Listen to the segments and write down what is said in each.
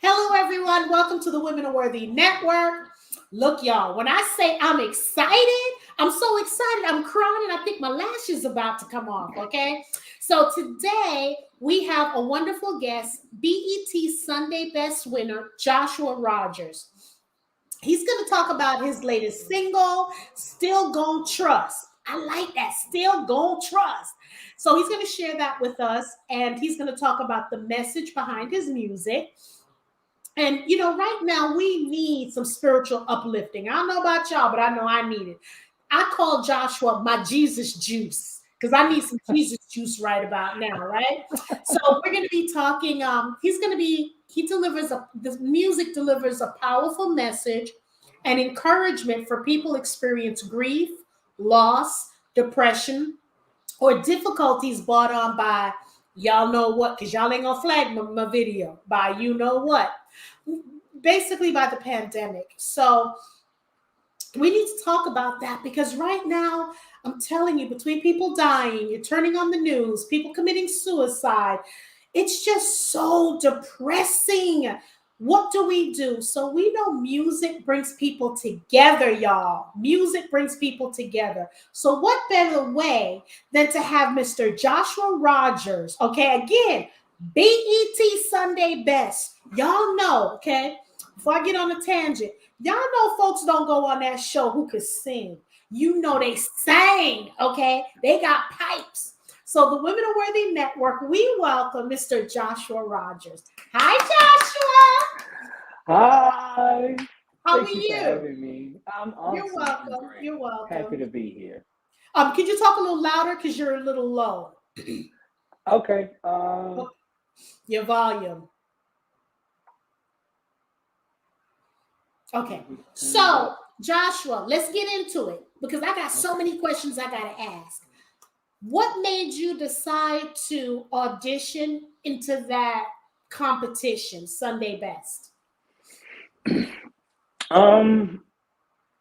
Hello, everyone. Welcome to the Women Are Worthy Network. Look, y'all, when I say I'm excited, I'm so excited. I'm crying and I think my lash is about to come off, okay? So today we have a wonderful guest, BET Sunday Best winner, Joshua Rogers. He's going to talk about his latest single, Still Gon Trust. I like that, Still Gon Trust. So he's going to share that with us and he's going to talk about the message behind his music. And right now we need some spiritual uplifting. I don't know about y'all, but I know I need it. I call Joshua my Jesus juice because I need some Jesus juice right about now, right? So we're going to be talking. The music delivers a powerful message and encouragement for people experience grief, loss, depression, or difficulties brought on by y'all know what, because y'all ain't gonna flag my video by you know what, basically by the pandemic. So we need to talk about that because right now, I'm telling you, between people dying, you're turning on the news, people committing suicide, it's just so depressing. What do we do? So we know music brings people together, y'all. Music brings people together. So what better way than to have Mr. Joshua Rogers, okay? Again, BET Sunday Best. Y'all know, okay? Before I get on a tangent, y'all know folks don't go on that show who could sing. You know they sang, okay? They got pipes. So the Women Are Worthy Network, we welcome Mr. Joshua Rogers. Hi, Joshua. Hi. How are Thank you for you? having me. I'm You're awesome. I'm welcome. great. You're Happy welcome. to be here. Could you talk a little louder because you're a little low? Okay. Your volume. Okay. Let me turn it So, up. Joshua, let's get into it because I got so Okay. many questions I got to ask. What made you decide to audition into that competition, Sunday Best? Um,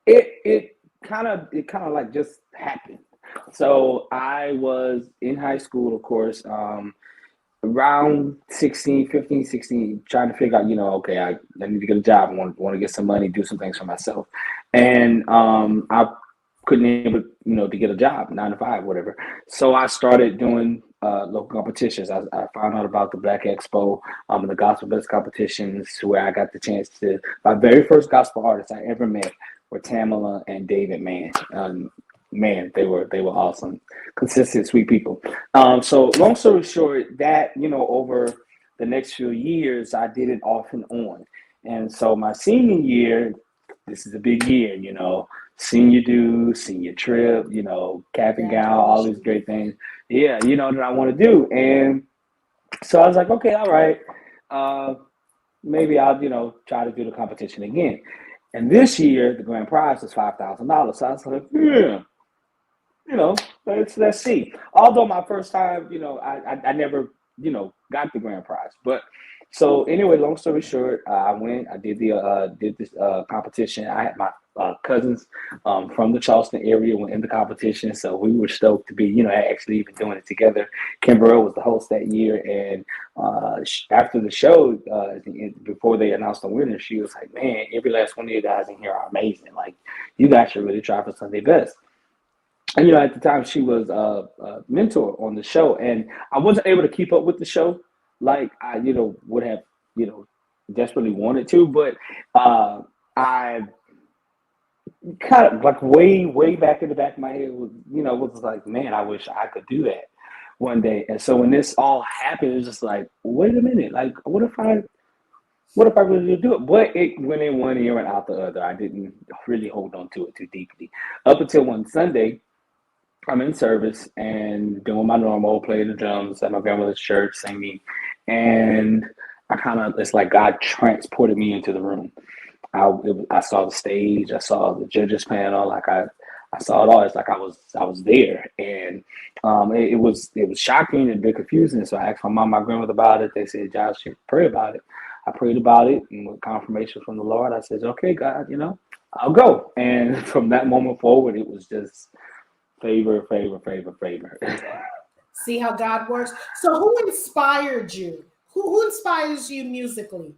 it kind of like just happened. So I was in high school, of course. Around 16, 15, 16, trying to figure out, okay, I need to get a job. I want to get some money, do some things for myself. And I couldn't able, to get a job, 9 to 5, whatever. So I started doing local competitions. I found out about the Black Expo, and the Gospel Best competitions, where I got the chance to, my very first gospel artists I ever met were Tamala and David Mann. Man, they were awesome, consistent, sweet people. So long story short, that over the next few years, I did it off and on. And so my senior year, this is a big year, senior dues, senior trip, cap and gown, all these Graduation. great things. Yeah, that I want to do. And so I was like, okay, all right, uh, maybe I'll, try to do the competition again. And this year, the grand prize is $5,000. So I was like, yeah, you know, let's see. Although my first time, I never, got the grand prize. But so anyway, long story short, I went. I did this competition. I had my cousins from the Charleston area were in the competition, so we were stoked to be, actually even doing it together. Kimberly was the host that year, and after the show, before they announced the winner, she was like, "Man, every last one of you guys in here are amazing. Like, you guys should really try for Sunday Best." And at the time she was a mentor on the show, and I wasn't able to keep up with the show like I would have desperately wanted to, but I kind of like way back in the back of my head was like, man, I wish I could do that one day. And so when this all happened, it was just like, wait a minute, like what if I really do it? But it went in one ear and out the other. I didn't really hold on to it too deeply up until one Sunday. I'm in service and doing my normal, playing the drums at my grandmother's church, singing, and it's like God transported me into the room. I saw the stage, I saw the judges panel, like I saw it all. It's like I was there, and it was shocking and a bit confusing. So I asked my mom, my grandmother about it. They said, "Josh, you pray about it." I prayed about it, and with confirmation from the Lord, I said, "Okay, God, I'll go." And from that moment forward, it was just favor, favor, favor, favor. See how God works. So, who inspired you? Who inspires you musically?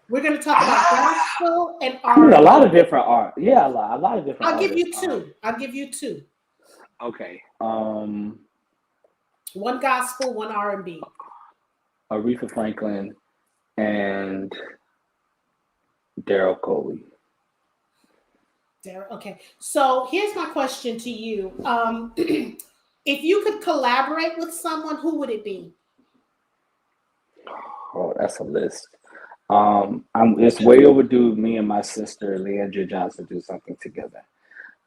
We're going to talk about gospel and I mean, a lot of R&B. different art. Yeah, a lot of different I'll give artists. you two. I'll give you two. Okay. One gospel, one R&B. Aretha Franklin and Daryl Coley. There. Okay. So here's my question to you. If you could collaborate with someone, who would it be? Oh, that's a list. It's way overdue. Me and my sister Leandra Johnson do something together.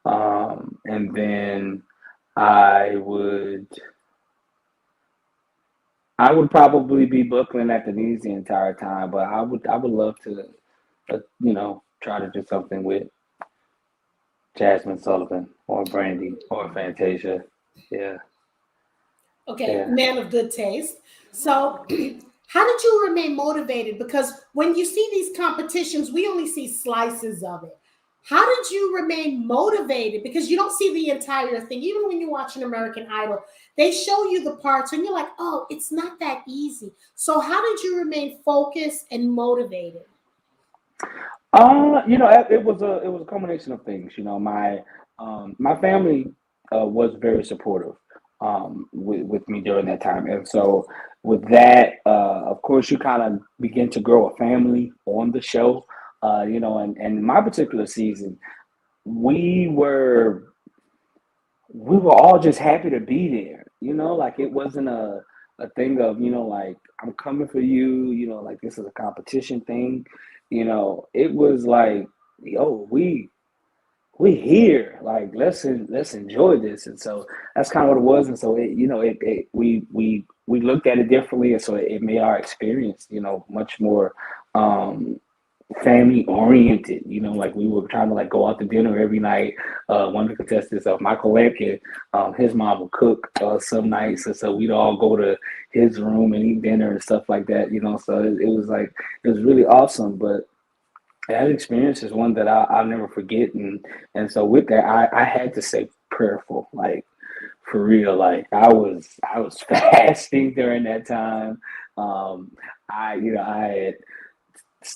And then I would, I would probably be buckling at the knees the entire time, but I would love to, try to do something with Jasmine Sullivan or Brandy or Fantasia. Yeah, Okay, yeah. man of good taste. So, how did you remain motivated? Because when you see these competitions, we only see slices of it. How did you remain motivated? Because you don't see the entire thing. Even when you watch an American Idol, they show you the parts and you're like, oh, it's not that easy. So, how did you remain focused and motivated? It was a combination of things. My family was very supportive with me during that time, and so with that, of course, you kind of begin to grow a family on the show. And my particular season, we were we were all just happy to be there. Like it wasn't a thing of, like I'm coming for you, like this is a competition thing. It was like, yo, we here, like let's enjoy this. And so that's kind of what it was. And so we looked at it differently, and so it made our experience, much more um family oriented. Like we were trying to like go out to dinner every night. One of the contestants, Michael Lampkin, his mom would cook some nights, and so we'd all go to his room and eat dinner and stuff like that. So it was like it was really awesome. But that experience is one that I'll never forget. And so with that, I had to say prayerful, like for real. Like I was fasting during that time. Um, I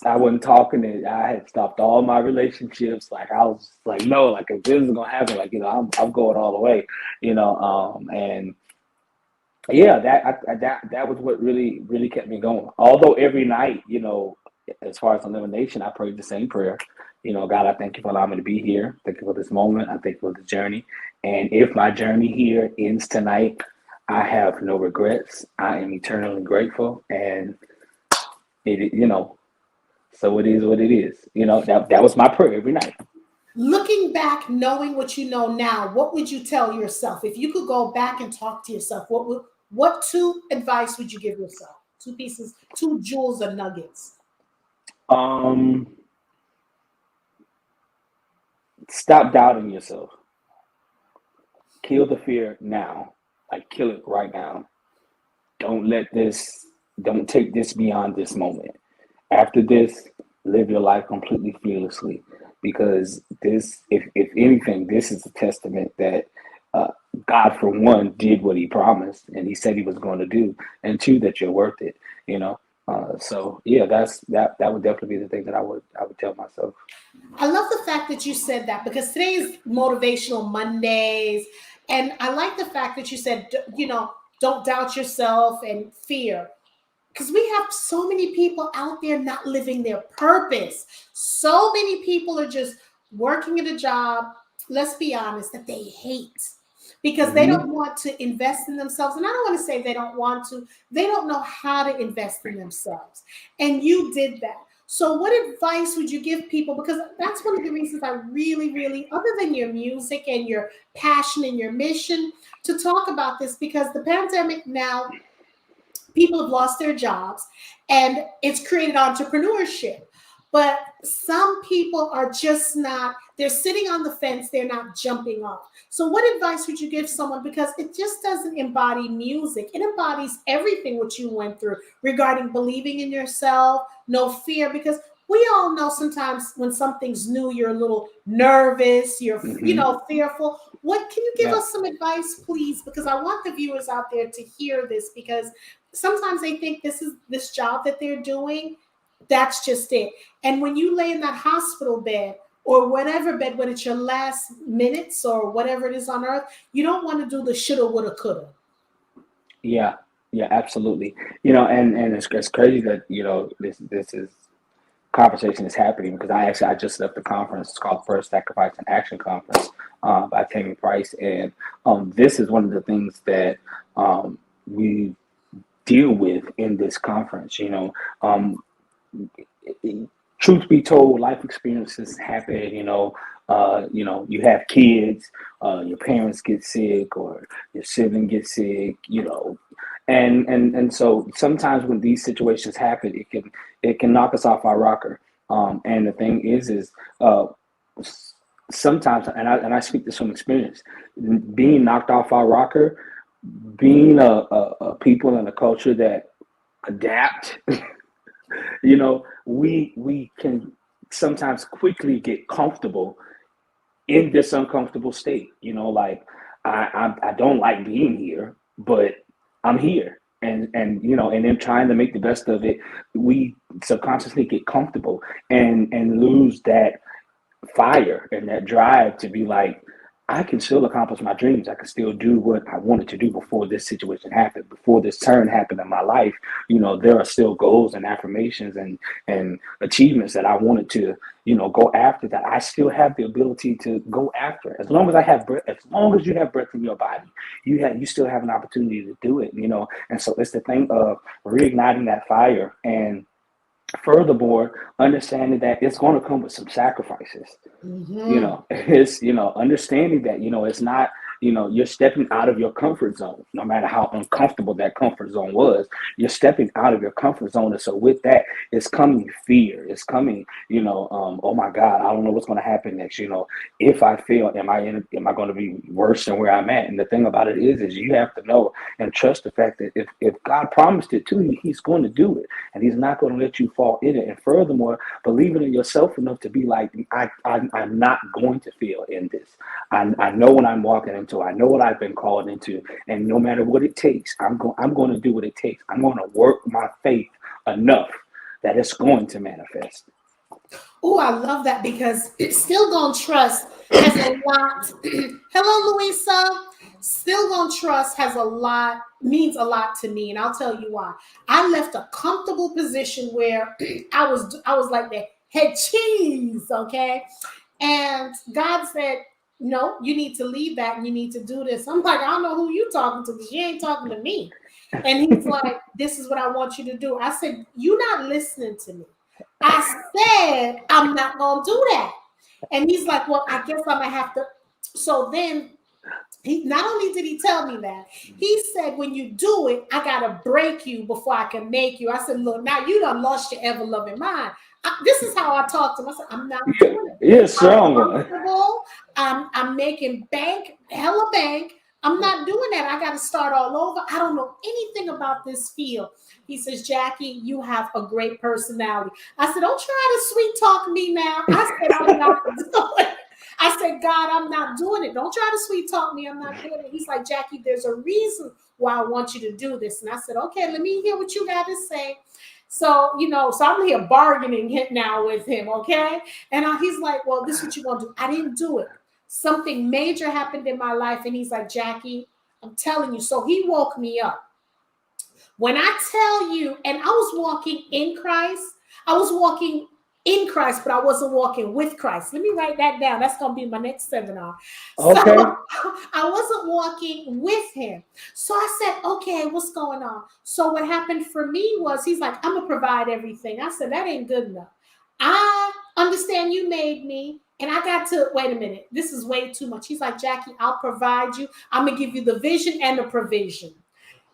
wasn't talking to, I had stopped all my relationships. Like I was like, no, like if this is gonna happen, like, I'm going all the way, and yeah, that was what really, really kept me going. Although every night, as far as elimination, I prayed the same prayer. God, I thank you for allowing me to be here. Thank you for this moment. I thank you for the journey. And if my journey here ends tonight, I have no regrets. I am eternally grateful. And so it is what it is. That was my prayer every night. Looking back, knowing what you know now, what would you tell yourself? If you could go back and talk to yourself, what two advice would you give yourself? Two pieces, two jewels or nuggets. Um, Stop doubting yourself. Kill the fear now. Like kill it right now. Don't let this. Don't take this beyond this moment. After this, live your life completely fearlessly, because if anything, this is a testament that uh, God, for one, did what He promised and He said He was going to do, and two, that you're worth it. You know. So yeah, that would definitely be the thing that I would tell myself. I love the fact that you said that because today is motivational Mondays. And I like the fact that you said, don't doubt yourself and fear. Because we have so many people out there not living their purpose. So many people are just working at a job, let's be honest, that they hate because they Hmm. don't want to invest in themselves. And I don't want to say they don't want to, they don't know how to invest in themselves. And you did that. So, what advice would you give people? Because that's one of the reasons I really, really, other than your music and your passion and your mission, to talk about this because the pandemic now people have lost their jobs and it's created entrepreneurship. But some people are just not, they're sitting on the fence, they're not jumping off. So, what advice would you give someone? Because it just doesn't embody music, it embodies everything what you went through regarding believing in yourself, no fear. Because we all know sometimes when something's new, you're a little nervous, you're, Hmm. fearful. What can you give Yeah. us some advice, please? Because I want the viewers out there to hear this because sometimes they think this is this job that they're doing. That's just it. And when you lay in that hospital bed or whatever bed, when it's your last minutes or whatever it is on earth, you don't want to do the shoulda, woulda, coulda. Yeah, yeah, absolutely. And it's crazy that this is conversation is happening because I just left the conference. It's called First Sacrifice and Action Conference by Tammy Price, and this is one of the things that we deal with in this conference. Truth be told, life experiences happen. You have kids, your parents get sick, or your sibling gets sick. And so sometimes when these situations happen, it can knock us off our rocker. And the thing is sometimes, and I speak this from experience, being knocked off our rocker, being a people and a culture that adapt. We can sometimes quickly get comfortable in this uncomfortable state. Like I don't like being here, but I'm here, and then trying to make the best of it, we subconsciously get comfortable and lose that fire and that drive to be like, I can still accomplish my dreams. I can still do what I wanted to do before this situation happened, before this turn happened in my life. There are still goals and affirmations and achievements that I wanted to, go after, that I still have the ability to go after. As long as I have breath, as long as you have breath in your body, you still have an opportunity to do it, And so it's the thing of reigniting that fire, and furthermore, understanding that it's going to come with some sacrifices. Mm-hmm. It's understanding that it's not, you're stepping out of your comfort zone, no matter how uncomfortable that comfort zone was. You're stepping out of your comfort zone, and so with that, it's coming fear. It's coming, oh my God, I don't know what's going to happen next. If I fail, am I going to be worse than where I'm at? And the thing about it is you have to know and trust the fact that if God promised it to you, He's going to do it, and He's not going to let you fall in it. And furthermore, believing in yourself enough to be like, I'm not going to fail in this. I know what I'm walking into. I know what I've been called into, and no matter what it takes, I'm going to do what it takes. I'm going to work my faith enough that it's going to manifest. Oh, I love that because Still Gon Trust has a lot. Hello, Louisa. Still Gon Trust means a lot to me, and I'll tell you why. I left a comfortable position where I was like the head cheese, okay? And God said, no, you need to leave that and you need to do this. I'm like, I don't know who you talking to because you ain't talking to me. And he's like, this is what I want you to do. I said, you're not listening to me. I said, I'm not going to do that. And he's like, well, I guess I'm going to have to. So then he not only did he tell me that, he said, when you do it, I gotta break you before I can make you. I said, look, now you done lost your ever loving mind. This is how I talk to him. I said, I'm not Yeah, doing it. yeah, I'm strong. comfortable. I'm making bank, hella bank. I'm not doing that. I got to start all over. I don't know anything about this field. He says, Jackie, you have a great personality. I said, don't try to sweet talk me now. I said, I'm not doing it. I said, God, I'm not doing it. Don't try to sweet talk me. I'm not doing it. He's like, Jackie, there's a reason why I want you to do this. And I said, okay, let me hear what you got to say. So, so I'm here bargaining now with him, okay? And he's like, well, this is what you want to do. I didn't do it. Something major happened in my life. And he's like, Jackie, I'm telling you. So he woke me up. When I tell you, and I was walking in Christ, I was walking in Christ, but I wasn't walking with Christ. Let me write that down. That's going to be my next seminar. So Okay. I wasn't walking with him. So I said, okay, what's going on? So what happened for me was he's like, I'm going to provide everything. I said, that ain't good enough. I understand you made me. And I got to, wait a minute, this is way too much. He's like, Jackie, I'll provide you. I'm going to give you the vision and the provision.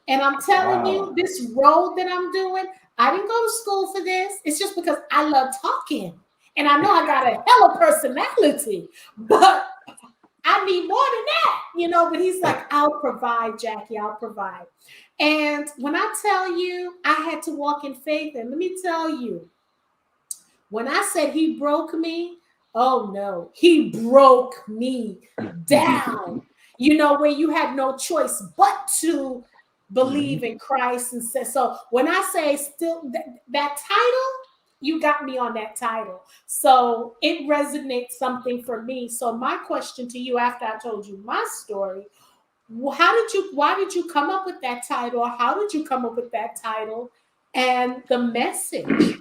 And I'm telling you, Wow. this road that I'm doing, I didn't go to school for this. It's just because I love talking. And I know I got a hella personality, but I need more than that, But he's like, I'll provide, Jackie, I'll provide. And when I tell you, I had to walk in faith. And let me tell you, when I said he broke me, oh no, he broke me down. Where you had no choice but to believe in Christ and say so. When I say still that title, you got me on that title. So it resonates something for me. So my question to you after I told you my story, why did you come up with that title? How did you come up with that title and the message?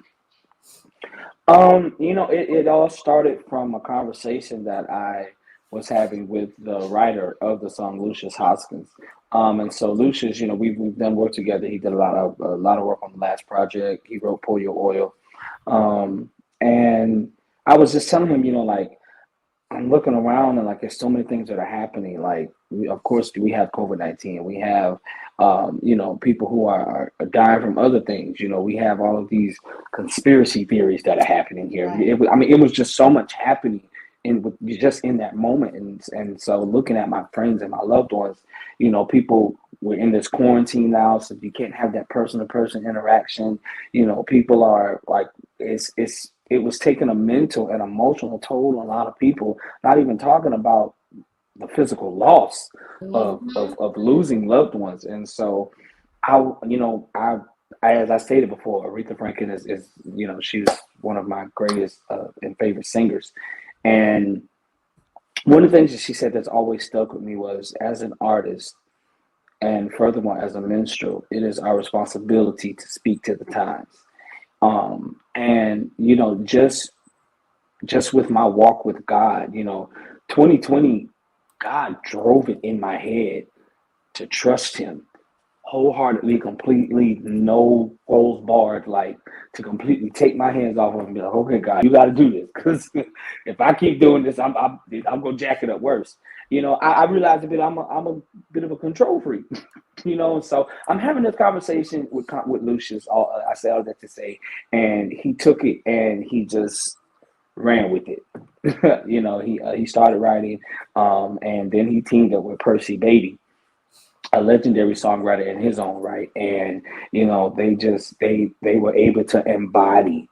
It all started from a conversation that I was having with the writer of the song, Lucius Hoskins. And so Lucius, we've done work together. He did a lot of work on the last project. He wrote Pour Your Oil. And I was just telling him, like, I'm looking around and like there's so many things that are happening. Like, of course, we have COVID-19. We have, people who are dying from other things. We have all of these conspiracy theories that are happening here. Right. It was just so much happening just in that moment. And so looking at my friends and my loved ones, people were in this quarantine now, so you can't have that person to person interaction. People are like, it was taking a mental and emotional toll on a lot of people, not even talking about the physical loss Mhm. of losing loved ones. And so I, as I stated before, Aretha Franklin is she's one of my greatest and favorite singers. And one of the things that she said that's always stuck with me was, as an artist, and furthermore as a minstrel, it is our responsibility to speak to the times. And just with my walk with God, 2020, God drove it in my head to trust Him wholeheartedly, completely, no holds barred, like to completely take my hands off of him and be like, okay, God, you got to do this, because if I keep doing this, I'm gonna jack it up worse. I realized a bit I'm a bit of a control freak. So I'm having this conversation with Lucius. I say all that to say, and he took it and he just ran with it. He started writing, and then he teamed up with Percy Beatty, a legendary songwriter in his own right. And they were able to embody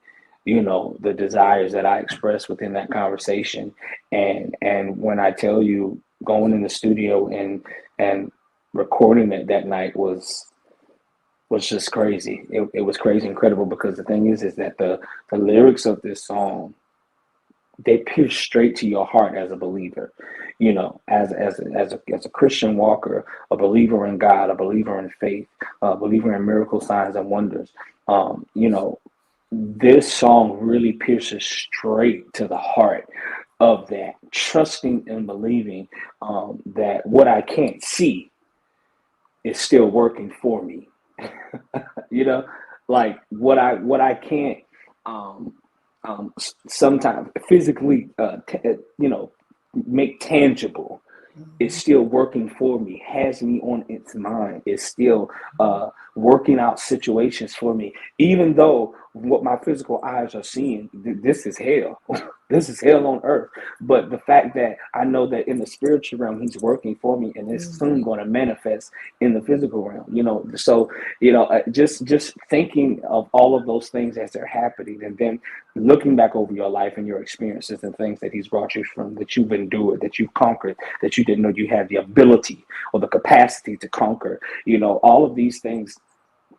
the desires that I expressed within that conversation. And when I tell you, going in the studio and recording it that night was just crazy. It was crazy, incredible, because the thing is that the lyrics of this song, they pierce straight to your heart as a believer, as a Christian walker, a believer in God, a believer in faith, a believer in miracle signs and wonders. Um, you know, this song really pierces straight to the heart of that, trusting and believing that what I can't see is still working for me. you know, like what I can't um, sometimes physically make tangible is Mhm. still working for me, has me on its mind, is still working out situations for me, even though what my physical eyes are seeing, this is hell. This is hell on earth. But the fact that I know that in the spiritual realm, He's working for me, and it's soon Mhm. going to manifest in the physical realm. So just thinking of all of those things as they're happening, and then looking back over your life and your experiences and things that He's brought you from, that you've endured, that you've conquered, that you didn't know you had the ability or the capacity to conquer. All of these things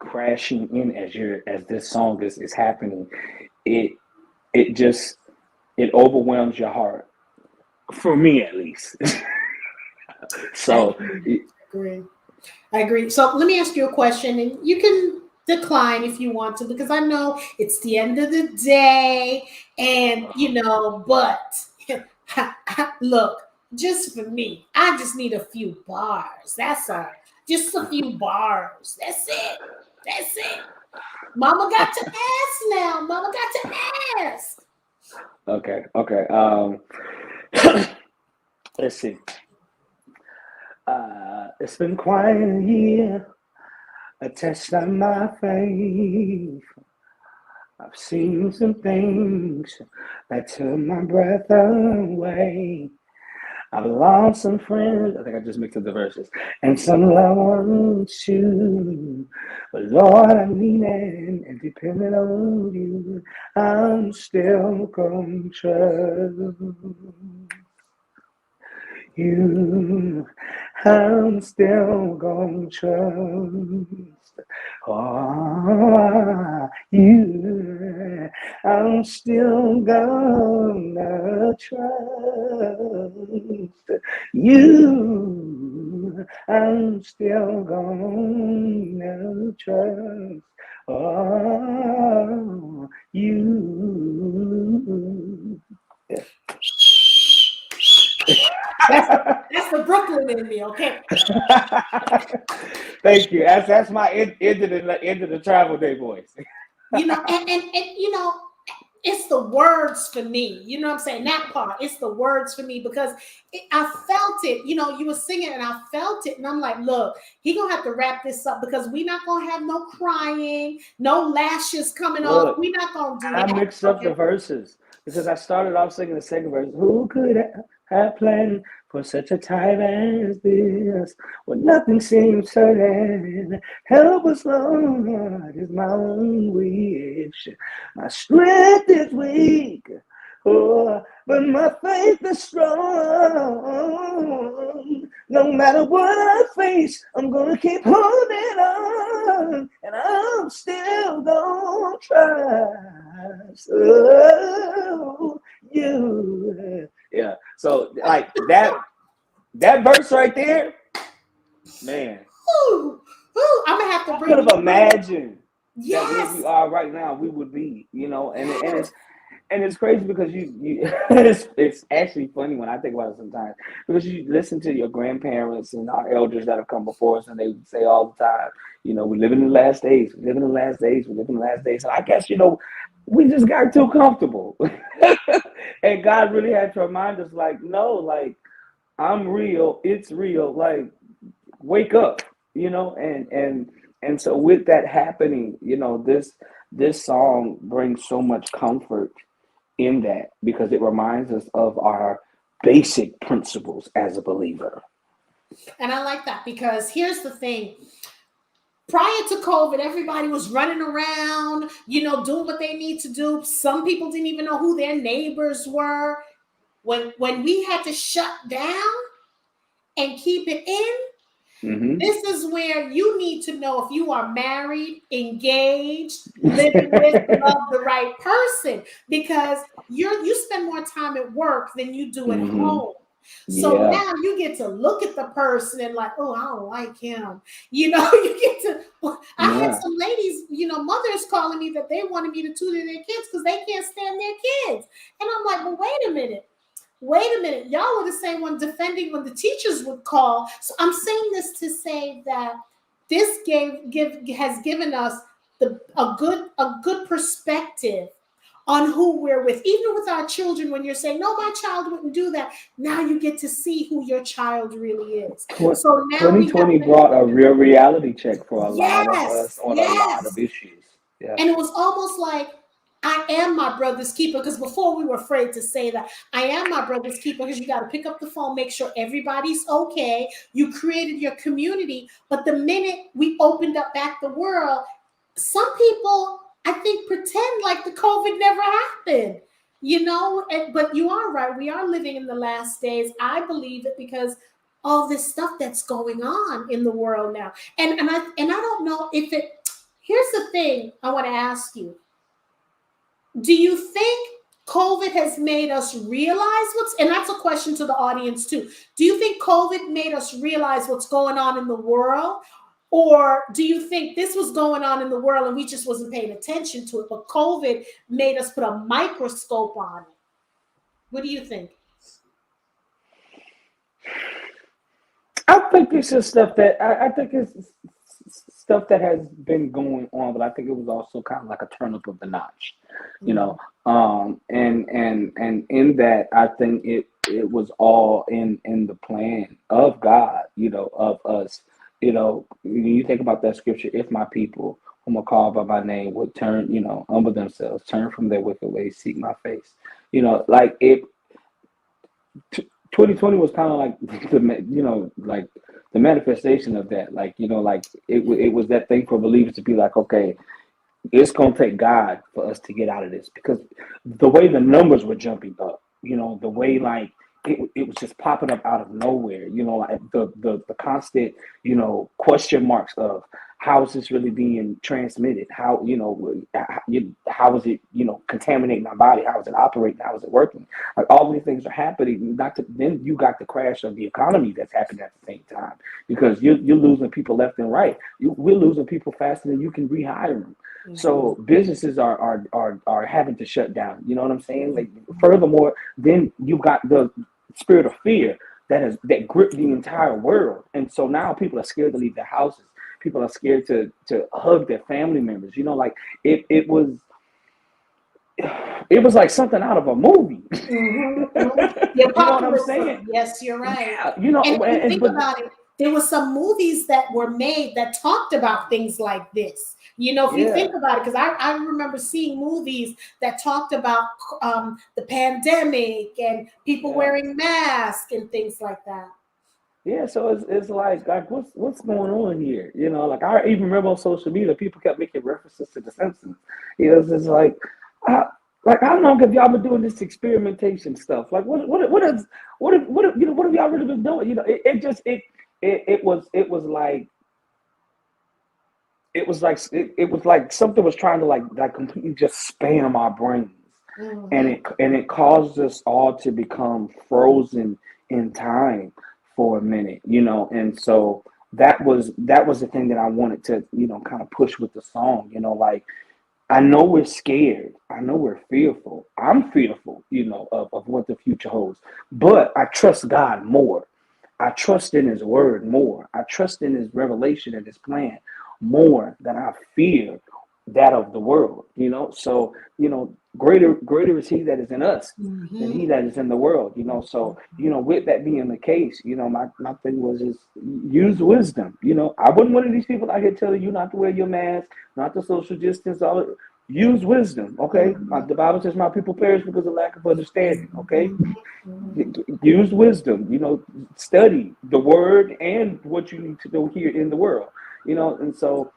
crashing in as this song is happening. It it just it overwhelms your heart, for me at least. I So agree. I agree. So let me ask you a question, and you can decline if you want to, because I know it's the end of the day, and but look, just for me, I just need a few bars. That's all. Just a few bars. That's it. That's it. Mama got to ask now. Mama got to ask. okay. Let's see. It's been quite a year, a test of my faith. I've seen some things that took my breath away. I've lost some friends. I think I just mixed up the verses. And some loved ones too. But Lord, I'm leaning and depending on you. I'm still going to trust you. I'm still going to trust you. I'm still gonna trust you. I'm still gonna trust you. That's that's the Brooklyn in me, okay? Thank you. That's my end of the travel day voice. And it's the words for me. You know what I'm saying? That part, it's the words for me because I felt it. You were singing and I felt it. And I'm like, look, he going to have to wrap this up because we're not going to have no crying, no lashes coming off. Look, We're not going to do I that. mixed up Okay. the verses because I started off singing the second verse. Who could have planned for such a time as this when nothing seems certain? Help us, Lord, is my own wish. My strength is weak. Oh, but my faith is strong. No matter what I face, I'm gonna keep holding on, and I'm still gonna trust you. Yeah. So like that verse right there, man. Ooh, I'm going to have to I bring could you. have imagined that where we Yes. are right now, we would be, Yes. and it's crazy because it's actually funny when I think about it sometimes because you listen to your grandparents and our elders that have come before us and they say all the time, we live in the last days, we live in the last days, we live in the last days. And I guess, we just got too comfortable. And God really had to remind us like, no, like I'm real, it's real, like wake up, and so with that happening, this song brings so much comfort in that because it reminds us of our basic principles as a believer. And I like that because here's the thing. Prior to COVID, everybody was running around, doing what they need to do. Some people didn't even know who their neighbors were. When we had to shut down and keep it in, Mm-hmm. this is where you need to know if you are married, engaged, living with, love the right person because you spend more time at work than you do at Mm-hmm. home. So Yeah. now you get to look at the person and like, oh, I don't like him. You get to. I had Yeah. some ladies, mothers calling me that they wanted me to tutor their kids because they can't stand their kids, and I'm like, well, wait a minute. Wait a minute, y'all were the same one defending when the teachers would call. So I'm saying this to say that this has given us a good perspective on who we're with. Even with our children, when you're saying, no, my child wouldn't do that, now you get to see who your child really is. So now we have 2020 to, brought a real reality check for a lot of us yes, on a lot yes. of issues. Yeah. And it was almost like I am my brother's keeper because before we were afraid to say that I am my brother's keeper because you got to pick up the phone, make sure everybody's okay. You created your community. But the minute we opened up back the world, some people, I think, pretend like the COVID never happened. But you are right. We are living in the last days. I believe it because all this stuff that's going on in the world now. And I don't know if it. Here's the thing I want to ask you. Do you think COVID has made us realize and that's a question to the audience too. Do you think COVID made us realize what's going on in the world? Or do you think this was going on in the world and we just wasn't paying attention to it? But COVID made us put a microscope on it. What do you think? I think it's just stuff that I think it's stuff that has been going on, but I think it was also kind of like a turn up of the notch, you know. And in that, I think it was all in the plan of God, of us. When you think about that scripture, if my people whom are called by my name would turn, humble themselves, turn from their wicked ways, seek my face, like it. 2020 was kind of like like the manifestation of that. Like, like it was that thing for believers to be like, okay, it's gonna take God for us to get out of this because the way the numbers were jumping up, the way like it was just popping up out of nowhere, like the constant, question marks of how is this really being transmitted? How, how is it, contaminating my body? How is it operating? How is it working? Like all these things are happening. Then you got the crash of the economy that's happening at the same time, because you're losing people left and right. We're losing people faster than you can rehire them. So businesses are having to shut down. You know what I'm saying? Like, furthermore, then you've got the spirit of fear that gripped the entire world, and so now people are scared to leave their houses. People are scared to hug their family members. Like it was like something out of a movie. The You know what I'm apocalypse. saying? Yes, you're right. Yeah, And if you think but about it, there were some movies that were made that talked about things like this. If you yeah, think about it, because I remember seeing movies that talked about the pandemic and people yeah. wearing masks and things like that. Yeah, so it's like what's going on here? Like I even remember on social media, people kept making references to The Simpsons. It's just I, like how long have y'all been doing this experimentation stuff? Like what have y'all really been doing? It was like something was trying to like completely just spam our brains, and Mm-hmm. it caused us all to become frozen in time for a minute, and so that was the thing that I wanted to kind of push with the song, like I know we're scared, I know we're fearful, I'm fearful, of what the future holds, but I trust God more. I trust in his word more. I trust in his revelation and his plan more than I fear that of the world, So, greater is he that is in us than he Mm-hmm. that is in the world, So, with that being the case, my thing was just use wisdom. I wasn't one of these people out here telling you not to wear your mask, not to social distance, all use wisdom, okay? The Bible says my people perish because of lack of understanding, okay? Use wisdom, study the word and what you need to know here in the world, and so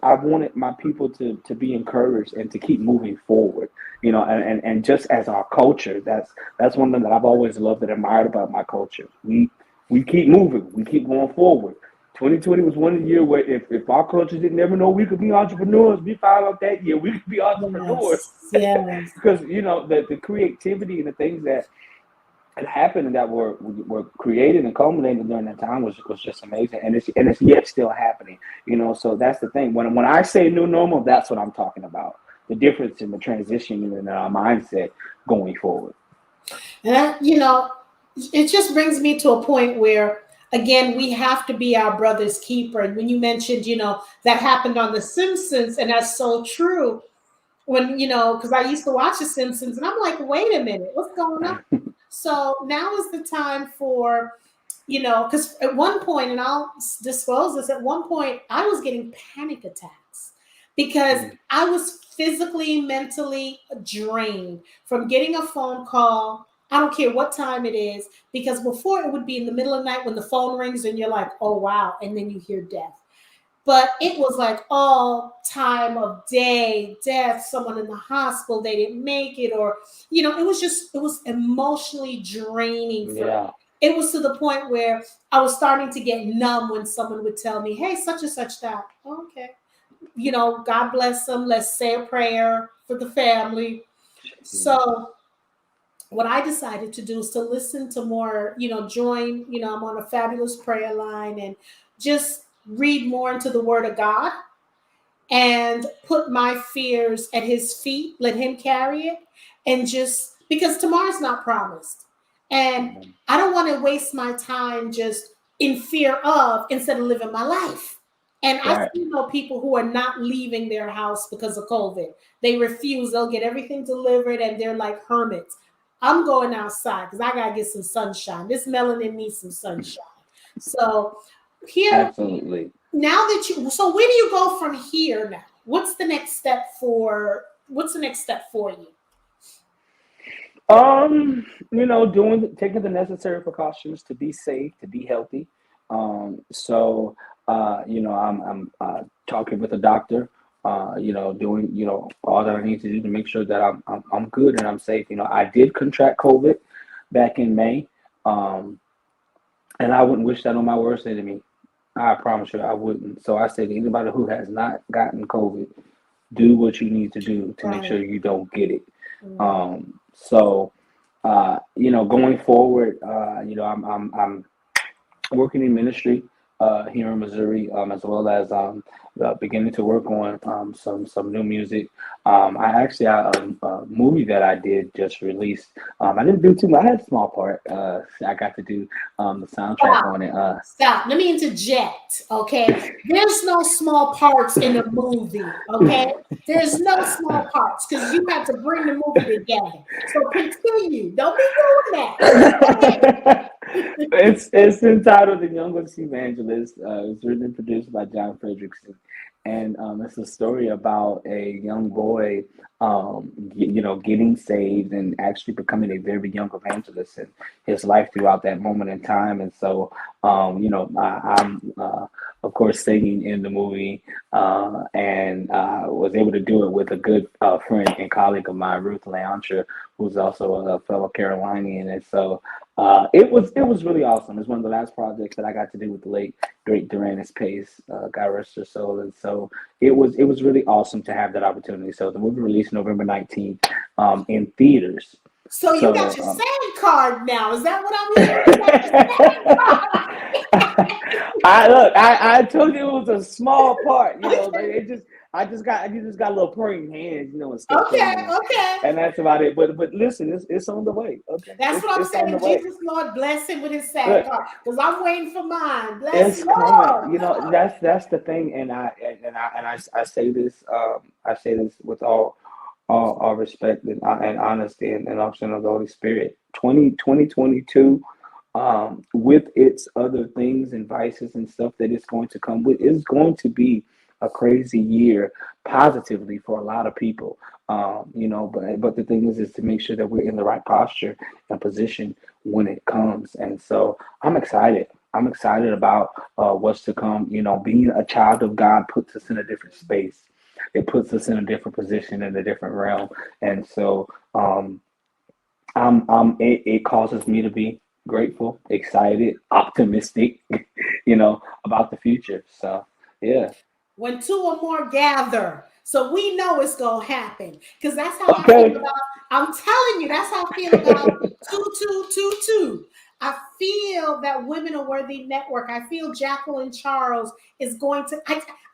I wanted my people to be encouraged and to keep moving forward, and just as our culture, that's one thing that I've always loved and admired about my culture. We keep moving, we keep going forward. 2020 was one year where if our culture didn't ever know we could be entrepreneurs, we found out that year we could be entrepreneurs. Yes. Yes. Because the creativity and the things that had happened and that were created and culminated during that time was just amazing, and it's yet still happening. So that's the thing. When I say new normal, that's what I'm talking about. The difference in the transition in our mindset going forward. And it just brings me to a point where, again, we have to be our brother's keeper. And when you mentioned, that happened on The Simpsons, and that's so true. When, because I used to watch The Simpsons, and I'm like, wait a minute, what's going on? So now is the time for, because at one point, and I'll disclose this, at one point, I was getting panic attacks because I was physically, mentally drained from getting a phone call. I don't care what time it is, because before it would be in the middle of the night when the phone rings and you're like, oh, wow. And then you hear death. But it was like all time of day, death, someone in the hospital, they didn't make it, or, it was emotionally draining for me. Yeah. It was to the point where I was starting to get numb when someone would tell me, hey, such and such died. Okay. God bless them. Let's say a prayer for the family. So what I decided to do is to listen to more, join, I'm on a fabulous prayer line, and just read more into the word of God and put my fears at his feet, let him carry it. And just because tomorrow's not promised. And I don't want to waste my time just in fear of, instead of living my life. And I Right. still know people who are not leaving their house because of COVID. They refuse, they'll get everything delivered and they're like hermits. I'm going outside because I got to get some sunshine. This melanin needs some sunshine. So here, Absolutely. now that so where do you go from here now? What's the next step for you? Taking the necessary precautions to be safe, to be healthy. So I'm talking with a doctor. Doing all that I need to do to make sure that I'm good and I'm safe. I did contract COVID back in May, and I wouldn't wish that on my worst enemy. I promise you I wouldn't. So I say to anybody who has not gotten COVID, do what you need to do to make sure Right. you don't get it. Mm. So going forward, I'm working in ministry here in Missouri, as well as beginning to work on some new music. I actually a movie that I did just released. I didn't do too much. I had a small part. I got to do the soundtrack Stop. on it. Stop. Let me interject. Okay. There's no small parts in a movie. Okay. There's no small parts because you have to bring the movie together. So continue. Don't be doing that. Go ahead. It's entitled "The Youngest Evangelist." It's written and produced by John Frederickson, and it's a story about a young boy, getting saved and actually becoming a very young evangelist in his life throughout that moment in time. And so, I'm of course singing in the movie, and was able to do it with a good friend and colleague of mine, Ruth Leontra, who's also a fellow Carolinian, and so. It was really awesome. It's one of the last projects that I got to do with the late great Duranis Pace, God rest her soul. And so it was really awesome to have that opportunity. So the movie released November 19th in theaters. So you got So your SAG card now. Is that what I'm hearing? You got your I told you it was a small part, SAG like card? it just I just got a little praying hands, and stuff Okay. going Okay. on. Okay. And that's about it. But listen, it's on the way. Okay. That's It's what I'm it's on the saying. way. Jesus, Lord, bless him with his SAG Look, card because I'm waiting for mine. Bless it's coming. Lord. That's the thing, and I say this with all respect and honesty and unction of the Holy Spirit. 2022, with its other things and vices and stuff that it's going to come with, is going to be a crazy year positively for a lot of people. But the thing is to make sure that we're in the right posture and position when it comes. And so I'm excited. I'm excited about what's to come. Being a child of God puts us in a different space. It puts us in a different position in a different realm. And so it causes me to be grateful, excited, optimistic, about the future. So yeah. When two or more gather. So we know it's gonna happen. Because that's how I feel Okay. about, I'm telling you, that's how I feel about 2222. I feel that Women Are Worthy Network. I feel Jacqueline Charles is going to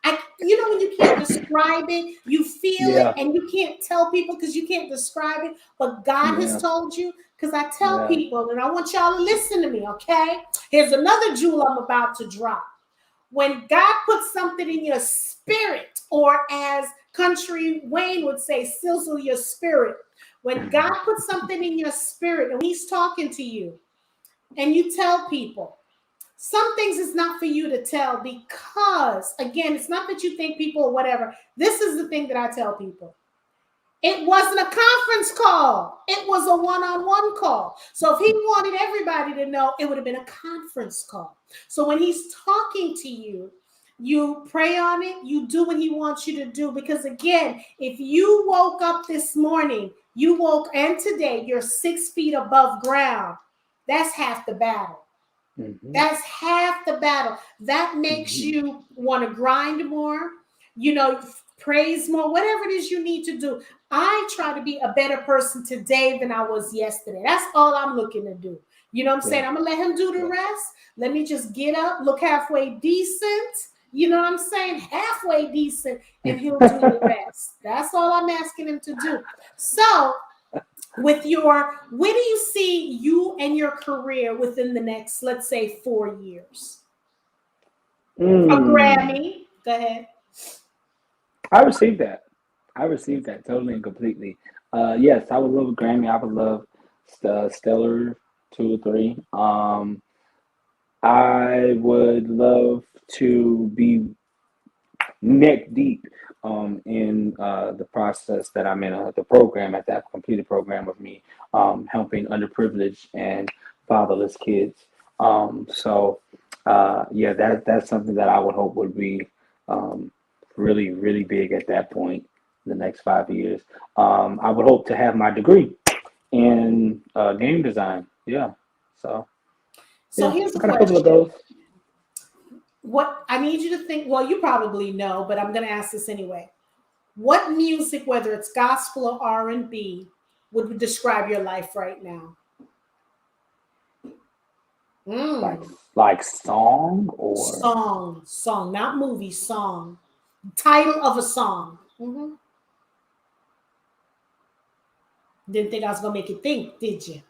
when you can't describe it, you feel it Yeah. and you can't tell people because you can't describe it, but God has Yeah. told you. Because I tell Yeah. people, and I want y'all to listen to me, okay? Here's another jewel I'm about to drop. When God puts something in your spirit, or as Country Wayne would say, sizzle your spirit. When God puts something in your spirit and he's talking to you and you tell people, some things is not for you to tell because, again, it's not that you think people or whatever. This is the thing that I tell people. It wasn't a conference call. It was a one-on-one call. So if he wanted everybody to know, it would have been a conference call. So when he's talking to you, you pray on it, you do what he wants you to do. Because again, if you woke up this morning, and today you're 6 feet above ground, that's half the battle. Hmm. That's half the battle. That makes Hmm. you want to grind more, praise more, whatever it is you need to do. I try to be a better person today than I was yesterday. That's all I'm looking to do. You know what I'm saying? Yeah. I'm going to let him do the Yeah. rest. Let me just get up, look halfway decent. You know what I'm saying? Halfway decent, and he'll do the rest. That's all I'm asking him to do. So, where do you see you and your career within the next, let's say, 4 years? A Mm. Grammy. Go ahead. I received that. I received that totally and completely. Yes, I would love a Grammy. I would love Stellar 2 or 3. I would love to be neck deep in the process that I'm in, the program at that completed program of me helping underprivileged and fatherless kids. Yeah, that's something that I would hope would be um, really, really big at that point in the next 5 years. I would hope to have my degree in game design. Yeah. So, So yeah, here's I a got a couple of question. those. what I need you to think, well, you probably know, but I'm going to ask this anyway. What music, whether it's gospel or R&B, would describe your life right now? Like Mm. like song or Song, not movie, song. Title of a song. Didn't think I was gonna make you think, did you?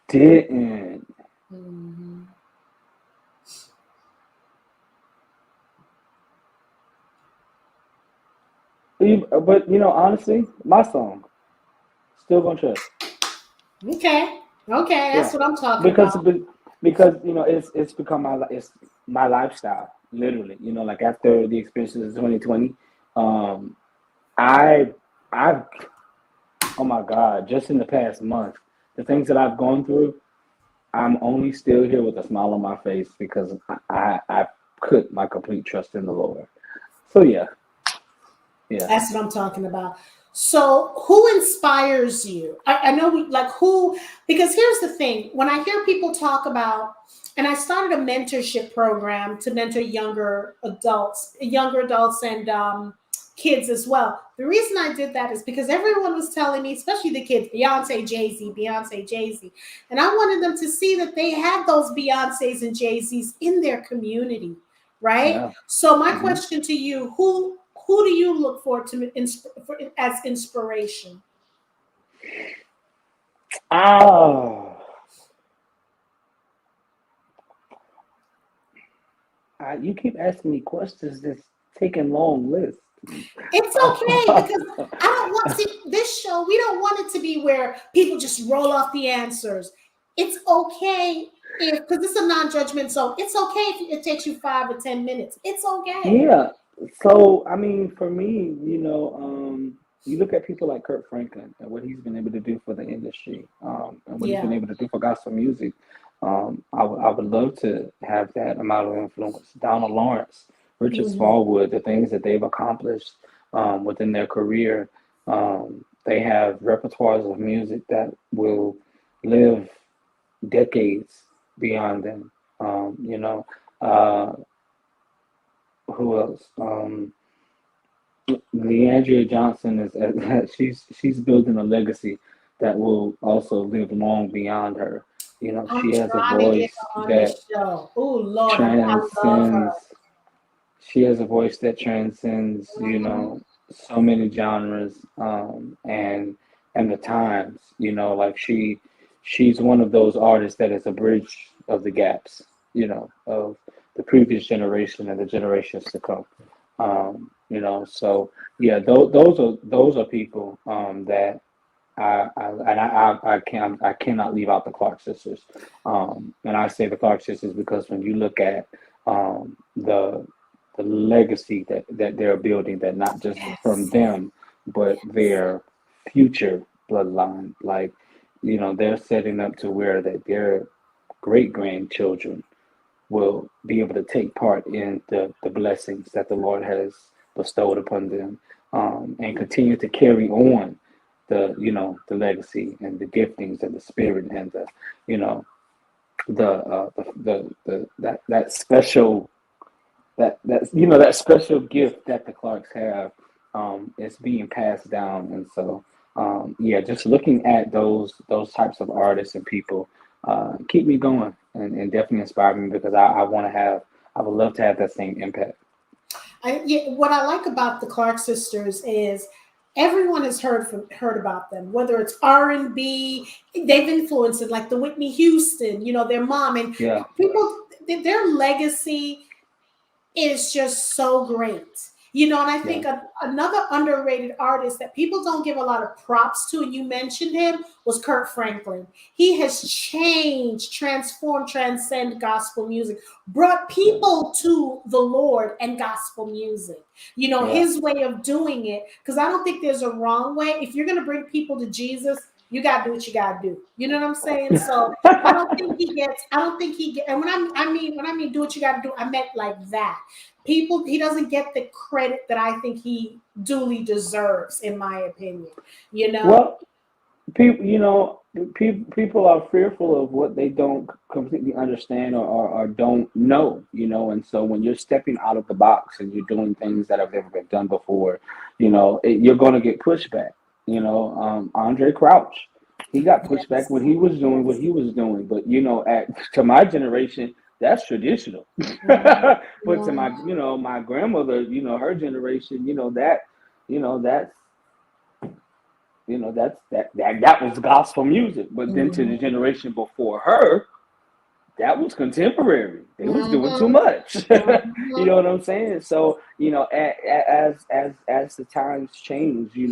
didn't. Hmm. But honestly, my song still gonna trust. Okay, okay, Yeah, that's what I'm talking because about. because it's become it's my lifestyle literally. Like after the experiences of 2020, um, I I've oh my God, just in the past month, the things that I've gone through, I'm only still here with a smile on my face because I put my complete trust in the Lord. So yeah, yeah, That's what I'm talking about. So, who inspires you? I know we like who, because here's the thing: when I hear people talk about, and I started a mentorship program to mentor younger adults, and kids as well. The reason I did that is because everyone was telling me, especially the kids, Beyonce, Jay Z, and I wanted them to see that they had those Beyonces and Jay Z's in their community, right? yeah. So my Hmm. question to you, who do you look for as inspiration? Oh, you keep asking me questions that's taking long lists. It's okay because I don't want see this show. We don't want it to be where people just roll off the answers. It's okay if because it's a non-judgment zone. It's okay if it takes you 5 or 10 minutes. It's okay. Yeah. So, I mean, for me, you look at people like Kurt Franklin and what he's been able to do for the industry, and what he's been Yeah. able to do for gospel music. I would love to have that amount of influence. Donna Lawrence, Richard Hmm. Smallwood, the things that they've accomplished within their career. They have repertoires of music that will live decades beyond them. Uh, who else? Leandria Johnson is she's building a legacy that will also live long beyond her. I'm She has a trying to get voice her on the that show. Oh Lord, I love her. transcends. She has a voice that transcends, Mhm. so many genres, and the times. Like she's one of those artists that is a bridge of the gaps. Of the previous generation and the generations to come. So yeah, those are people that I cannot leave out the Clark sisters. And I say the Clark sisters because when you look at the legacy that they're building, that not just from Yes. them, but Yes. their future bloodline, like they're setting up to where that their great grandchildren will be able to take part in the blessings that the Lord has bestowed upon them, and continue to carry on the legacy and the giftings and the spirit and the you know the that special that special gift that the Clarks have, is being passed down. And so yeah, just looking at those types of artists and people keep me going, and definitely inspire me because I would love to have that same impact. Yeah, what I like about the Clark sisters is everyone has heard about them, whether it's R&B. They've influenced it, like the Whitney Houston, their mom, and Yeah, people. Their legacy is just so great. And I yeah, think another underrated artist that people don't give a lot of props to, and you mentioned him, was Kurt Franklin. He has changed, transformed, transcend gospel music, brought yeah, people to the Lord and gospel music. yeah, His way of doing it, because I don't think there's a wrong way. If you're going to bring people to Jesus, you got to do what you got to do. You know what I'm saying? So I don't think he get, and when I mean do what you got to do, I meant like that. He doesn't get the credit that I think he duly deserves, in my opinion, you know? well, people, people are fearful of what they don't completely understand or don't know, and so when you're stepping out of the box and you're doing things that have never been done before, you're going to get pushback. Andre Crouch, he got pushback when Yes. he was doing what Yes. he was doing, but to my generation, that's traditional. Mhm. But to my grandmother, her generation, that's that was gospel music. But then to the Mhm. generation before her, that was contemporary. They was doing too Mhm. much. You know Mhm. what I'm saying? So as the times change, we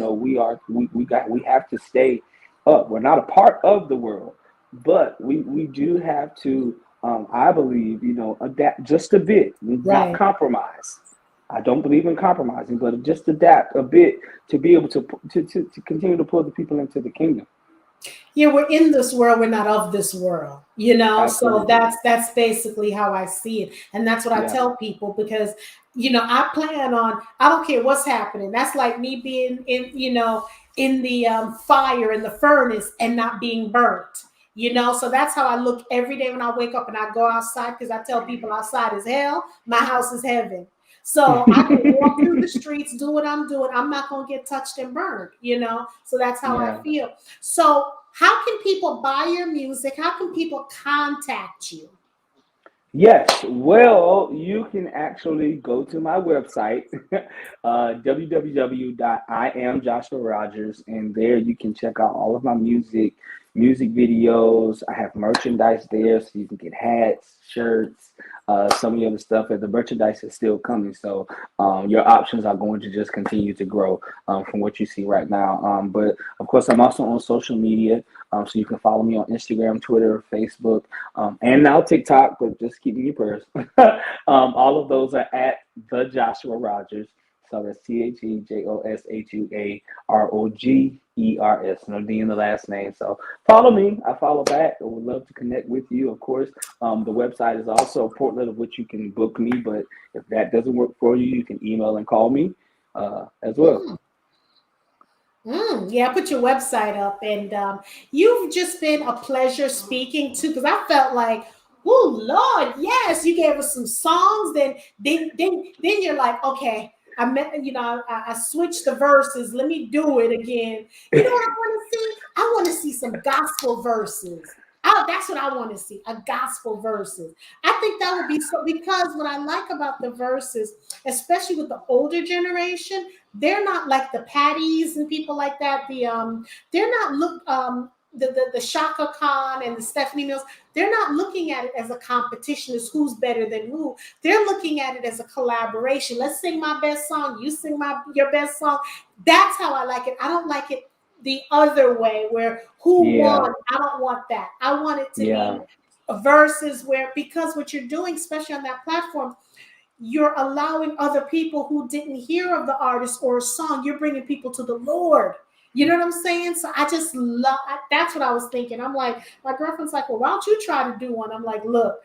have to stay up. We're not a part of the world, but we do have to. I believe adapt just a bit, not Right. compromise. I don't believe in compromising, but just adapt a bit to be able to continue to pull the people into the kingdom. Yeah, we're in this world, we're not of this world, so Absolutely. that's basically how I see it. And that's what I Yeah. tell people, because I plan on, I don't care what's happening. That's like me being in the fire, in the furnace, and not being burnt. So that's how I look every day when I wake up and I go outside, because I tell people outside is hell, my house is heaven. So I can walk through the streets, do what I'm doing. I'm not going to get touched and burned. So that's how I Yeah. feel. So how can people buy your music? How can people contact you? Yes, well, you can actually go to my website, www.iamjoshuarogers, and there you can check out all of my music videos. I have merchandise there, so you can get hats, shirts, some of the other stuff. And the merchandise is still coming, so your options are going to just continue to grow from what you see right now. But of course, I'm also on social media, so you can follow me on Instagram, Twitter, Facebook, and now TikTok, but just keep in your prayers. All of those are at the Joshua Rogers. So that's TheJoshuarRogers. No D in the last name. So follow me. I follow back. I would love to connect with you, of course. The website is also a portlet of which you can book me, but if that doesn't work for you, you can email and call me as well. Mm, yeah, put your website up, and you've just been a pleasure speaking to, because I felt like, oh Lord, yes, you gave us some songs. Then you're like, okay, I met, I switched the verses. Let me do it again. You know what I want to see? I want to see some gospel verses. Oh, that's what I want to see, a gospel verses. I think that would be so, because what I like about the verses, especially with the older generation, they're not like the Patties and people like that. They're not the Shaka Khan and the Stephanie Mills. They're not looking at it as a competition, as who's better than who. They're looking at it as a collaboration. Let's sing my best song. You sing your best song. That's how I like it. I don't like it the other way, where who Yeah, won. I don't want that. I want it to yeah, be verses where, because what you're doing, especially on that platform, you're allowing other people who didn't hear of the artist or a song, you're bringing people to the Lord. You know what I'm saying? So I just love, that's what I was thinking. I'm like, my girlfriend's like, well, why don't you try to do one? I'm like, look,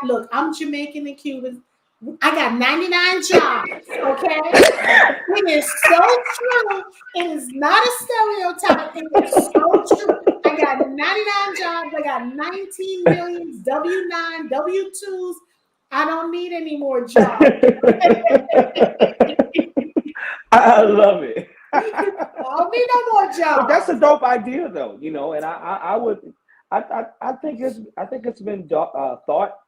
look, I'm Jamaican and Cuban. I got 99 jobs, okay? It is so true. It is not a stereotype. It is so true. I got 99 jobs. I got 19 millions, W-9, W-2s. I don't need any more jobs. I love it. I don't need no more But that's a jobs. dope idea, though, and I would, I think it's been thought.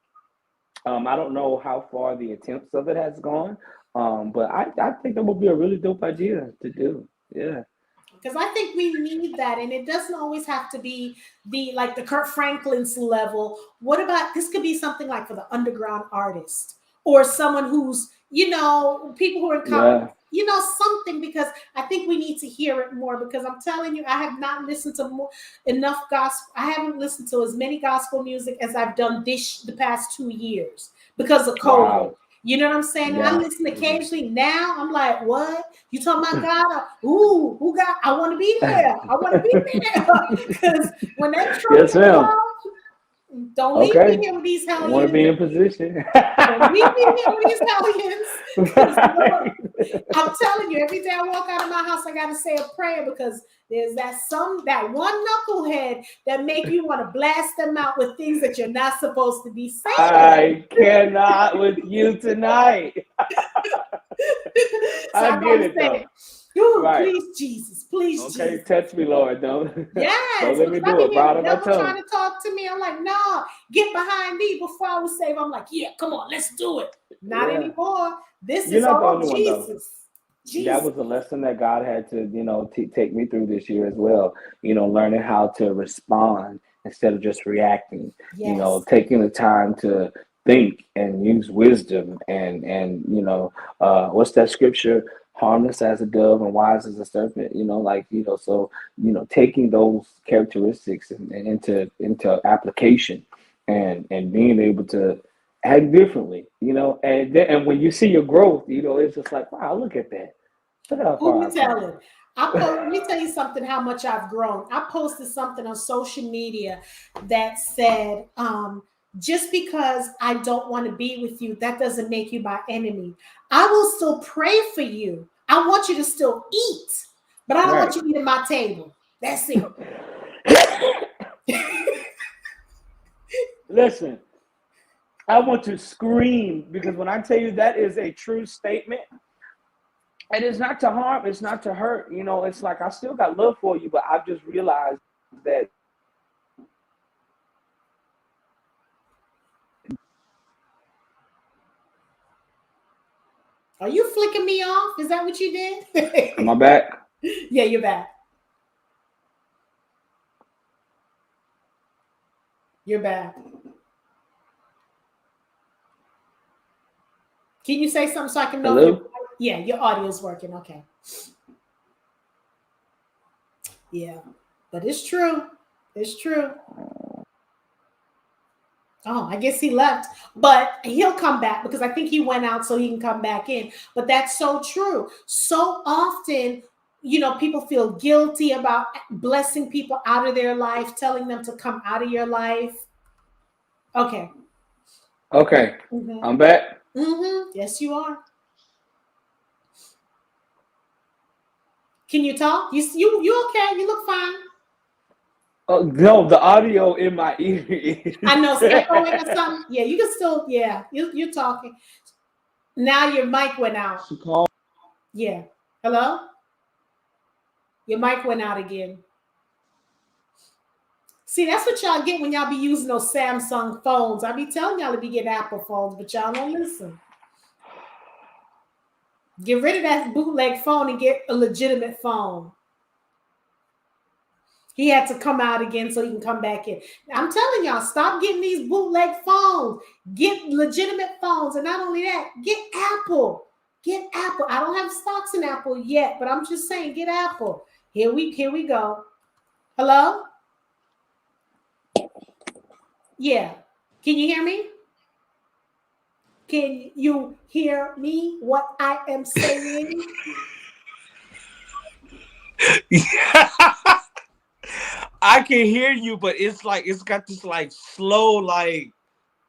I don't know how far the attempts of it has gone, but I think that would be a really dope idea to do. Yeah, Because I think we need that, and it doesn't always have to be the Kurt Franklin's level. What about, this could be something like for the underground artist, or someone who's, people who are in yeah, something, because I think we need to hear it more, because I'm telling you, I have not listened to enough gospel. I haven't listened to as many gospel music as I've done the past 2 years, because of COVID. wow, You know what I'm saying? I yeah, listen occasionally. Now I'm like, what? You talking about God? Ooh, who got? I want to be there. I want to be there. Because when that yes, trumpet ma'am. blows, Don't leave me Okay. here with these I want to hellions. be in position. Don't leave me here with these hellions. 'Cause Right. I'm telling you, every day I walk out of my house, I gotta say a prayer because there's that one knucklehead that make you want to blast them out with things that you're not supposed to be saying. I cannot with you tonight. So I I get gotta it though. say, "Ooh, Right. please, Jesus, please, Okay, Jesus." touch me, Lord. Don't Yes, let me because I do be it. hearing Proud the of my devil trying tongue. to talk to me. I'm like, "No, get behind me." Before I was saved, I'm like, "Yeah, come on, let's do it." Not Yeah. anymore. This You're is not the all only one though. Jesus. That Jesus. was a lesson that God had to, take me through this year as well. Learning how to respond instead of just reacting. Yes. Taking the time to think and use wisdom and what's that scripture? Harmless as a dove and wise as a serpent. So taking those characteristics and into application and being able to act differently. And when you see your growth, it's just like, wow, look at that. Look how Who far you I've come. telling? Let me tell you something. How much I've grown. I posted something on social media that said, "Just because I don't want to be with you, that doesn't make you my enemy. I will still pray for you. I want you to still eat, but I don't want Right. you eating my table. That's it." Listen, I want to scream because when I tell you that is a true statement, and it's not to harm, it's not to hurt. It's like I still got love for you, but I've just realized that. Are you flicking me off? Is that what you did? Am I back? Yeah, you're back. You're back. Can you say something so I can know if you're? Hello? Yeah, your audio's working. Okay. Yeah, but it's true. It's true. Oh, I guess he left, but he'll come back because I think he went out so he can come back in. But that's so true. So often, people feel guilty about blessing people out of their life, telling them to come out of your life. Okay. Okay. Mm-hmm. I'm back. Mm-hmm. Yes, you are. Can you talk? You okay? You look fine. Oh, no, the audio in my ear I know it's echoing or is. something. Yeah, you can still. Yeah, you're talking. Now your mic went out. Yeah. Hello. Your mic went out again. See, that's what y'all get when y'all be using those Samsung phones. I be telling y'all to be getting Apple phones, but y'all don't listen. Get rid of that bootleg phone and get a legitimate phone. He had to come out again so he can come back in. I'm telling y'all, stop getting these bootleg phones. Get legitimate phones. And not only that, get Apple. Get Apple. I don't have stocks in Apple yet, but I'm just saying, get Apple. Here we go. Hello? Yeah. Can you hear me? Can you hear me? What I am saying? Yeah, I can hear you, but it's like it's got this like slow like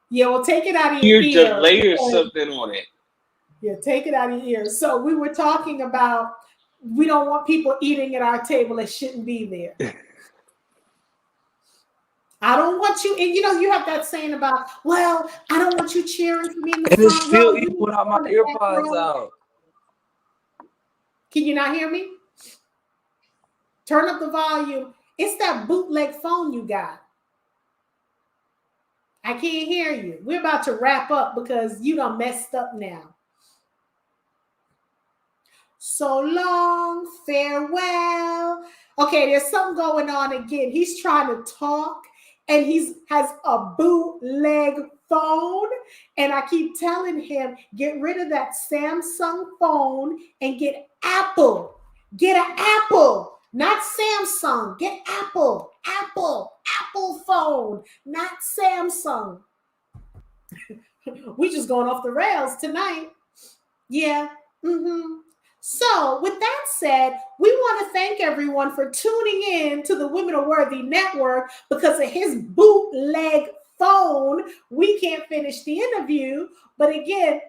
Yeah, well, take it out of your ear ear. delay or something on it. Yeah, take it out of your ear. So we were talking about we don't want people eating at our table that shouldn't be there. I don't want you, and you have that saying about, well, I don't want you cheering for me in the And it's front row. still You even need to without go my in the back earpods row. out. Can you not hear me? Turn up the volume. It's that bootleg phone you got. I can't hear you. We're about to wrap up because you done messed up now. So long, farewell. Okay, there's something going on again. He's trying to talk and has a bootleg phone. And I keep telling him, get rid of that Samsung phone and get Apple. Get an Apple, not Samsung. Get Apple. Apple phone, not Samsung. We just going off the rails tonight. Yeah. Mm-hmm. So, with that said, we want to thank everyone for tuning in to the Women Are Worthy Network because of his bootleg phone, we can't finish the interview. But again,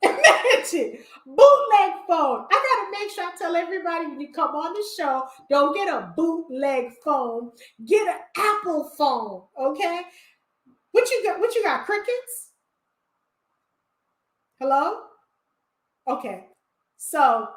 imagine bootleg phone. I gotta make sure I tell everybody when you come on the show, don't get a bootleg phone, get an Apple phone. Okay. What you got? What you got? Crickets? Hello? Okay. So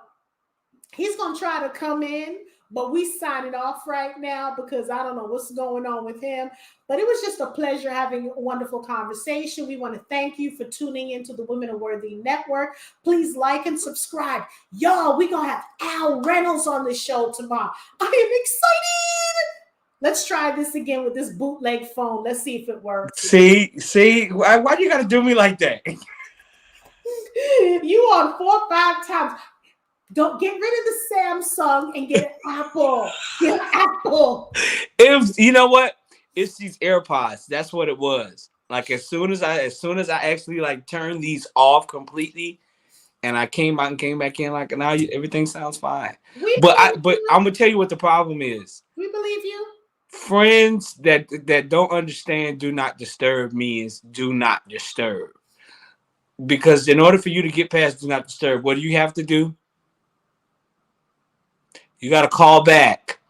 he's gonna try to come in, but we signing off right now because I don't know what's going on with him. But it was just a pleasure having a wonderful conversation. We want to thank you for tuning into the Women Are Worthy Network. Please like and subscribe. Y'all, we're gonna have Al Reynolds on the show tomorrow. I am excited. Let's try this again with this bootleg phone. Let's see if it works. See, why you gotta do me like that? You on 4 or 5 times. Don't get rid of the Samsung and get an Apple. Get an Apple. If you know what, it's these AirPods. That's what it was. Like as soon as I actually like turned these off completely, and I came out and came back in, like now everything sounds fine. But I'm gonna tell you what the problem is. We believe you. Friends that don't understand do not disturb means do not disturb. Because in order for you to get past do not disturb, what do you have to do? You got to call back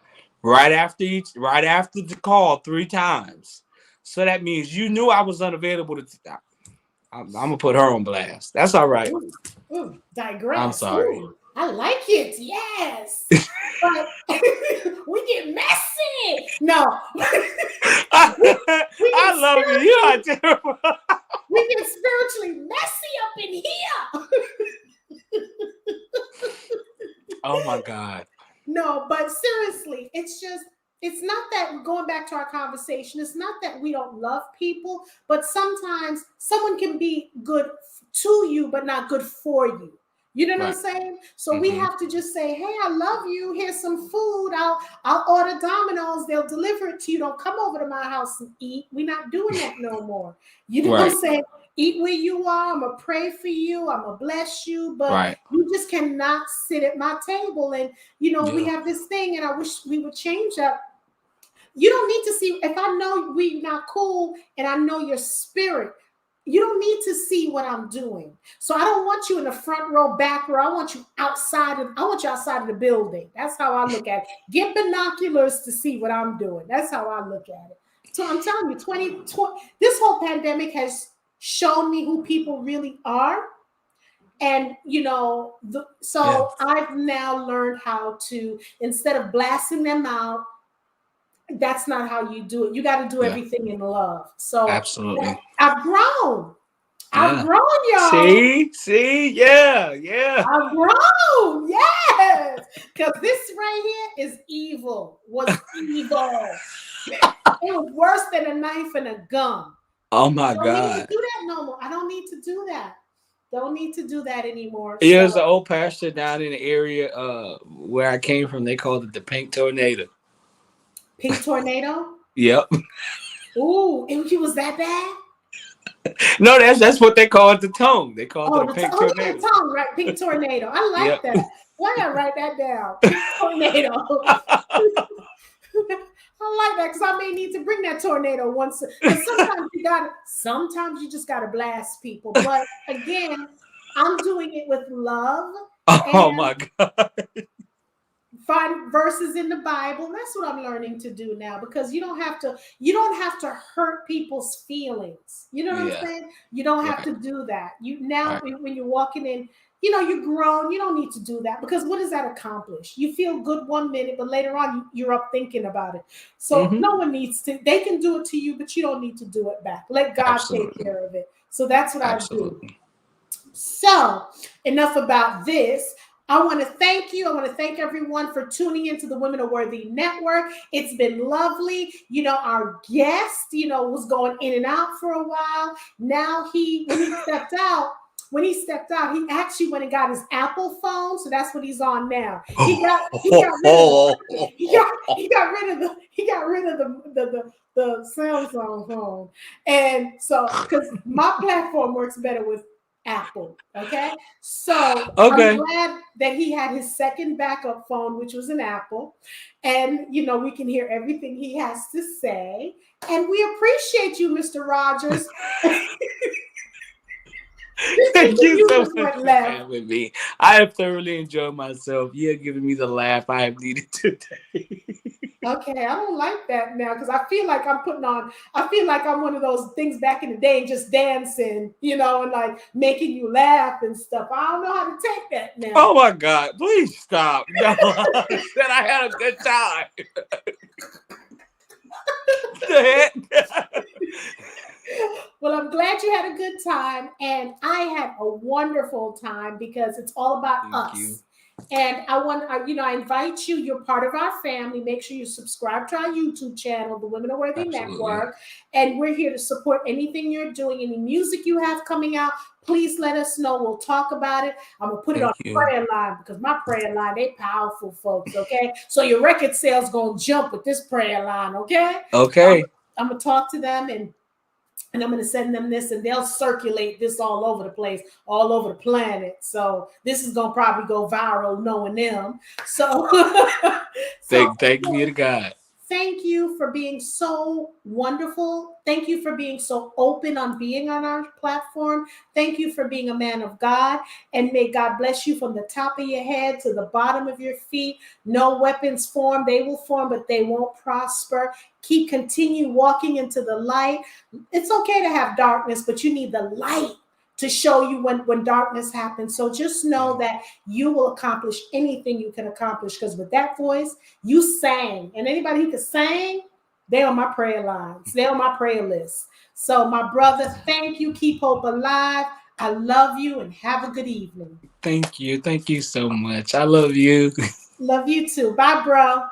right after the call 3 times. So that means you knew I was unavailable. I'm gonna put her on blast. That's all right. Ooh, digress. I'm sorry. Ooh, I like it. Yes. But we get messy. No. I love you. You are terrible. We get spiritually messy up in here. Oh my God. No, but seriously, it's not that, going back to our conversation, it's not that we don't love people, but sometimes someone can be good to you, but not good for you. You know what I'm saying? So we have to just say, hey, I love you. Here's some food. I'll order Domino's. They'll deliver it to you. Don't come over to my house and eat. We're not doing that no more. You know what I'm saying? Eat where you are. I'm going to pray for you. I'm going to bless you. But you just cannot sit at my table. And, we have this thing, and I wish we would change that. You don't need to see, if I know we're not cool and I know your spirit, you don't need to see what I'm doing. So I don't want you in the front row, back row. I want you outside of the building. That's how I look at it. Get binoculars to see what I'm doing. That's how I look at it. So I'm telling you, 2020, this whole pandemic has shown me who people really are. And, I've now learned how to, instead of blasting them out, that's not how you do it. You got to do everything in love. So absolutely, I've grown. I've grown, y'all. See, yeah. I've grown, yes. Because this right here is evil. Was evil. It was worse than a knife and a gun. Oh my God! I don't need to do that no more. I don't need to do that. Don't need to do that anymore. Yeah, there's an old pastor down in the area where I came from. They called it the Pink Tornado. Pink tornado? Yep. Ooh, it was that bad? No, that's what they call it, the tongue. They call it a pink tornado. The tongue, right? Pink tornado. I like that. Why not write that down? Pink tornado. I like that because I may need to bring that tornado once. Sometimes you just gotta blast people. But again, I'm doing it with love. Oh my God. Find verses in the Bible. That's what I'm learning to do now, because you don't have to hurt people's feelings. You know what I'm saying? You don't have to do that. When you're walking in, you're grown. You don't need to do that, because what does that accomplish? You feel good 1 minute, but later on you're up thinking about it. So no one needs to. They can do it to you, but you don't need to do it back. Let God take care of it. So that's what I do. So enough about this. I want to thank you. I want to thank everyone for tuning into the Women Are Worthy Network. It's been lovely. Our guest, was going in and out for a while. Now when he stepped out, he actually went and got his Apple phone. So that's what he's on now. He got rid of the Samsung phone. And so, because my platform works better with Apple. Okay. So I'm Okay. glad that he had his second backup phone, which was an Apple. And, we can hear everything he has to say. And we appreciate you, Mr. Rogers. Thank you You so just much went for left. playing with me. I have thoroughly enjoyed myself. You have given me the laugh I have needed today. Okay, I don't like that now because I feel like I feel like I'm one of those things back in the day, just dancing, and like making you laugh and stuff. I don't know how to take that now. Oh my God, please stop. No, I said I had a good time. The heck? Well, I'm glad you had a good time, and I had a wonderful time because it's all about Thank you. us. And I invite you. You're part of our family. Make sure you subscribe to our YouTube channel, the Women Are Worthy Absolutely. Network, and we're here to support anything you're doing. Any music you have coming out, please let us know. We'll talk about it. I'm gonna put it on Thank the you. prayer line because my prayer line, they powerful folks. Okay, so your record sales gonna jump with this prayer line. Okay, Okay. I'm gonna talk to them and I'm going to send them this, and they'll circulate this all over the place, all over the planet. So this is going to probably go viral, knowing them. So, so Thank you to God. thank you for being so wonderful. Thank you for being so open on being on our platform. Thank you for being a man of God. And may God bless you from the top of your head to the bottom of your feet. No weapons form. They will form, but they won't prosper. Continue walking into the light. It's okay to have darkness, but you need the light to show you when darkness happens. So just know that you will accomplish anything you can accomplish, because with that voice, you sang. And anybody who can sing, they're on my prayer lines. They're on my prayer list. So my brother, thank you. Keep hope alive. I love you and have a good evening. Thank you. Thank you so much. I love you. Love you too. Bye, bro.